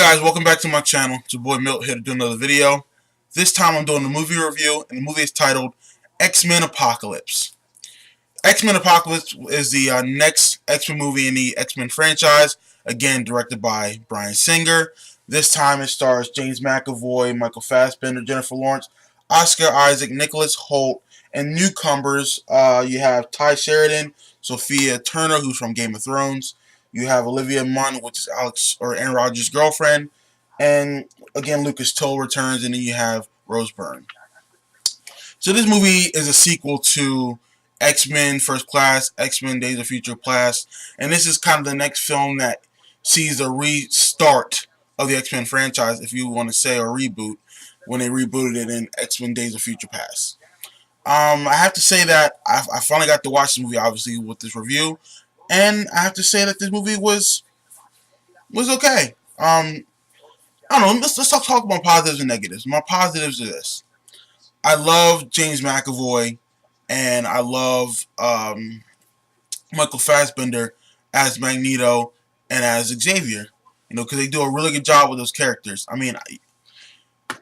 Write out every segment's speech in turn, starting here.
guys, welcome back to my channel. It's your boy Milton here to do another video. This time I'm doing a movie review, and the movie is titled X-Men Apocalypse. X-Men Apocalypse is the next X-Men movie in the X-Men franchise, again directed by Bryan Singer. This time it stars James McAvoy, Michael Fassbender, Jennifer Lawrence, Oscar Isaac, Nicholas Hoult, and newcomers. You have Sheridan, Sophie Turner, who's from Game of Thrones. You have Olivia Munn, which is Aaron Rodgers' girlfriend, and again Lucas Toll returns, and then you have Byrne. So this movie is a sequel to X-Men First Class, X-Men Days of Future Past, and this is kind of the next film that sees the restart of the X-Men franchise, if you want to say, or reboot, when they rebooted it in X-Men Days of Future Past. I have to say that I finally got to watch the movie, obviously, with this review, and I have to say that this movie was okay. I don't know. Let's talk about positives and negatives. My positives are this: I love James McAvoy, and I love Michael Fassbender as Magneto and as Xavier. You know, because they do a really good job with those characters. I mean,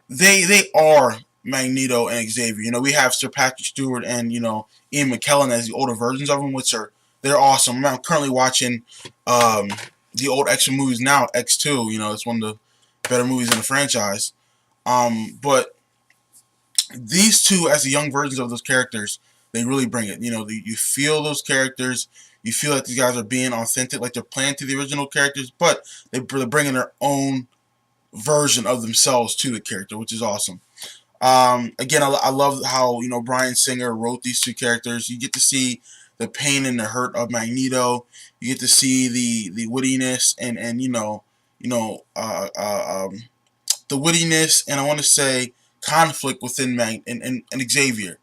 they are Magneto and Xavier. You know, we have Sir Patrick Stewart and Ian McKellen as the older versions of them, which they're awesome. I'm currently watching the old X-Men movies now, X2. You know, it's one of the better movies in the franchise. But these two, as the young versions of those characters, they really bring it. You know, you feel those characters. You feel like these guys are being authentic, like they're playing to the original characters, but they're bringing their own version of themselves to the character, which is awesome. Again, I love how Bryan Singer wrote these two characters. You get to see the pain and the hurt of Magneto. You get to see the wittiness and the wittiness, and I want to say conflict within and Xavier.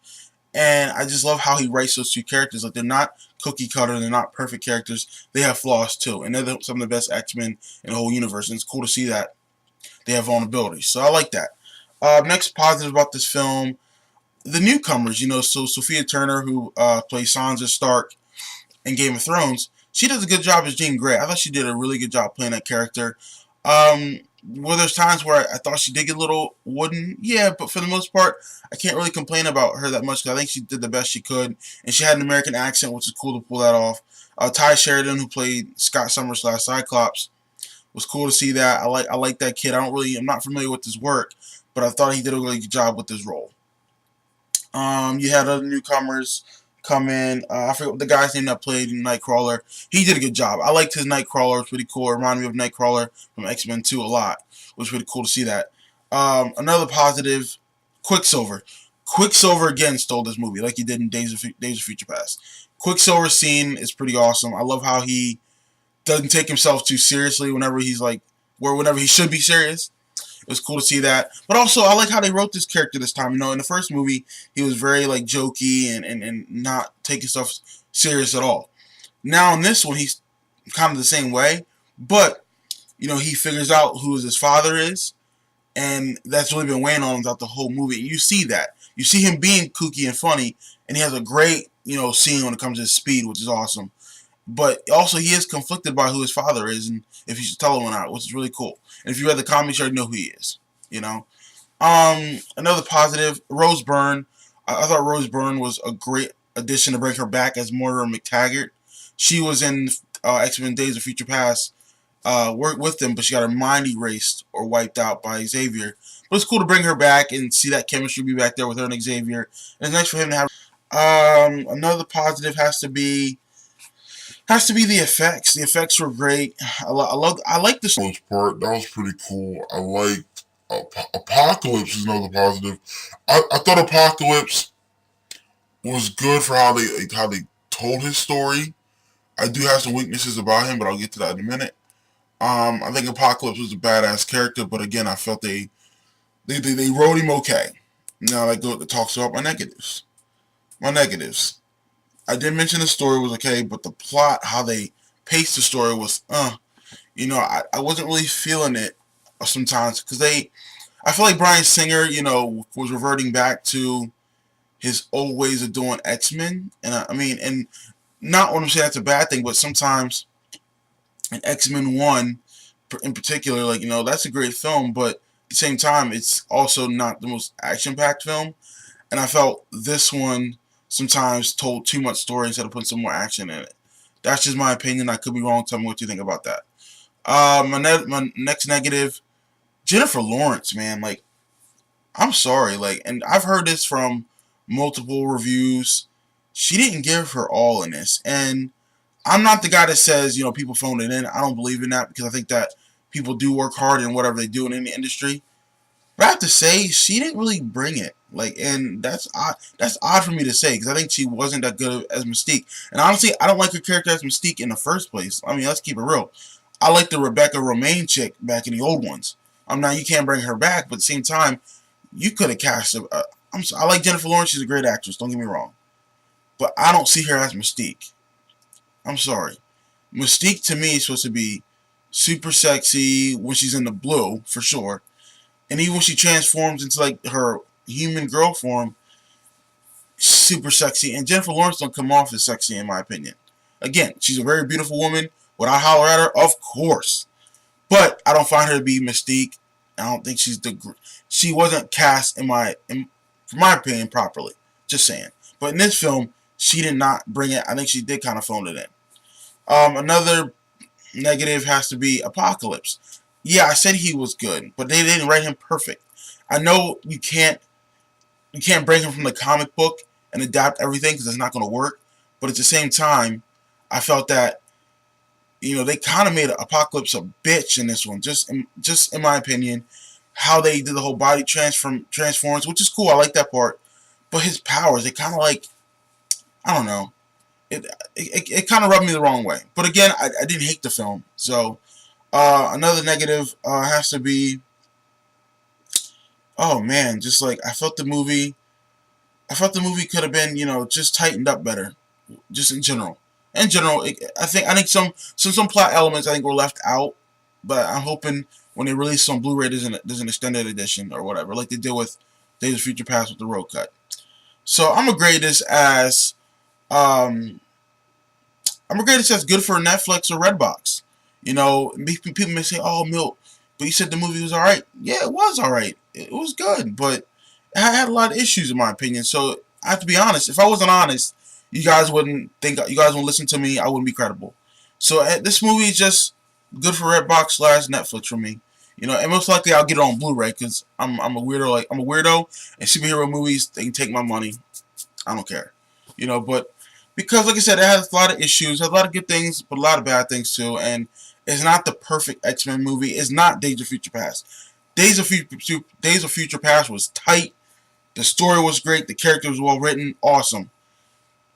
And I just love how he writes those two characters. Like, they're not cookie cutter, they're not perfect characters. They have flaws too, and they're some of the best X-Men in the whole universe. And it's cool to see that they have vulnerabilities. So I like that. Next positive about this film, the newcomers. So Sophie Turner, who plays Sansa Stark in Game of Thrones, she does a good job as Jean Grey. I thought she did a really good job playing that character. Well, there's times where I thought she did get a little wooden, yeah, but for the most part, I can't really complain about her that much, because I think she did the best she could, and she had an American accent, which is cool to pull that off. Sheridan, who played Scott Summers / Cyclops, was cool to see that. I like that kid. I'm not familiar with his work, but I thought he did a really good job with his role. You had other newcomers come in. I forget what the guy's name that played Nightcrawler. He did a good job. I liked his Nightcrawler. It was pretty cool. It reminded me of Nightcrawler from X-Men 2 a lot. It was pretty cool to see that. Another positive, Quicksilver. Quicksilver again stole this movie like he did in Days of Future Past. Quicksilver's scene is pretty awesome. I love how he doesn't take himself too seriously whenever he's whenever he should be serious. It was cool to see that. But also, I like how they wrote this character this time. In the first movie, he was very jokey and not taking stuff serious at all. Now in this one, he's kind of the same way, but he figures out who his father is, and that's really been weighing on him throughout the whole movie. And you see that. You see him being kooky and funny, and he has a great scene when it comes to his speed, which is awesome. But also, he is conflicted by who his father is, and if he should tell him or not, which is really cool. And if you read the comics, you already know who he is. Another positive, Byrne. I thought Byrne was a great addition to bring her back as Moira McTaggart. She was in X-Men Days of Future Past, worked with them, but she got her mind erased or wiped out by Xavier. But it's cool to bring her back and see that chemistry be back there with her and Xavier. And it's nice for him to have. Another positive has to be the effects. The effects were great. I like the most part. That was pretty cool. I liked Apocalypse is another positive. I thought Apocalypse was good for how they told his story. I do have some weaknesses about him, but I'll get to that in a minute. I think Apocalypse was a badass character, but again, I felt they wrote him okay. Now that talks about my negatives. I did mention the story was okay, but the plot, how they paced the story was, I wasn't really feeling it sometimes, because I feel like Bryan Singer, was reverting back to his old ways of doing X-Men, and and not when I'm saying that's a bad thing, but sometimes in X-Men 1, in particular, like, that's a great film, but at the same time, it's also not the most action-packed film. And I felt this one sometimes told too much story instead of putting some more action in it. That's just my opinion. I could be wrong. Tell me what you think about that. My next negative, Jennifer Lawrence, man. Like, I'm sorry. Like, and I've heard this from multiple reviews. She didn't give her all in this. And I'm not the guy that says, people phoned it in. I don't believe in that, because I think that people do work hard in whatever they do in the industry. But I have to say, she didn't really bring it. Like, and that's odd. That's odd for me to say, because I think she wasn't that good as Mystique. And honestly, I don't like her character as Mystique in the first place. I mean, let's keep it real. I like the Rebecca Romijn chick back in the old ones. Now you can't bring her back, but at the same time, you could have cast I like Jennifer Lawrence. She's a great actress. Don't get me wrong. But I don't see her as Mystique. I'm sorry. Mystique, to me, is supposed to be super sexy when she's in the blue, for sure. And even when she transforms into, like, her human girl form, super sexy. And Jennifer Lawrence don't come off as sexy, in my opinion. Again, she's a very beautiful woman. Would I holler at her? Of course. But I don't find her to be Mystique. I don't think she wasn't cast, from my opinion, properly. Just saying. But in this film, she did not bring it. I think she did kind of phone it in. Another negative has to be Apocalypse. Yeah, I said he was good, but they didn't write him perfect. I know you can't bring him from the comic book and adapt everything, because it's not going to work. But at the same time, I felt that they kind of made Apocalypse a bitch in this one. Just in my opinion, how they did the whole body transforms, which is cool. I like that part. But his powers, they kind of like, I don't know. It kind of rubbed me the wrong way. But again, I didn't hate the film. So another negative has to be, oh man, just like I felt the movie could have been, just tightened up better, just in general. In general, I think some plot elements I think were left out, but I'm hoping when they release on Blu-ray there's an extended edition or whatever, like they did with Days of Future Past with the road cut. So I'm gonna grade this as good for Netflix or Redbox. People may say, "Oh, Milt, but you said the movie was alright." Yeah, it was alright. It was good, but it had a lot of issues in my opinion. So I have to be honest. If I wasn't honest, you guys wouldn't listen to me. I wouldn't be credible. So this movie is just good for Redbox / Netflix for me. And most likely I'll get it on Blu-ray, because I'm a weirdo. I'm a weirdo, and superhero movies, they can take my money. I don't care. But because, like I said, it has a lot of issues, has a lot of good things, but a lot of bad things too. And it's not the perfect X-Men movie. It's not Days of Future Past. Days of Future Past was tight. The story was great. The character was well written. Awesome.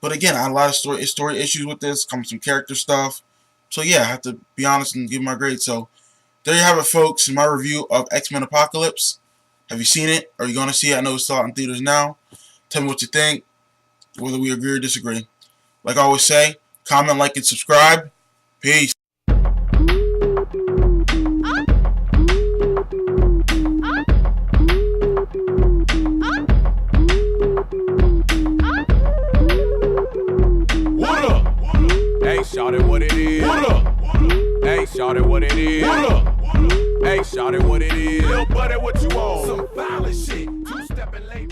But again, I had a lot of story issues with this. Comes some character stuff. So yeah, I have to be honest and give my grade. So there you have it, folks. My review of X-Men Apocalypse. Have you seen it? Are you going to see it? I know it's out in theaters now. Tell me what you think, whether we agree or disagree. Like I always say, comment, like, and subscribe. Peace. Hey, shawty, what it is? What up? Hey, shawty, what it is? What up? Hey, shawty, what it is? Little buddy, what you on? Some violent shit. Two-stepping late.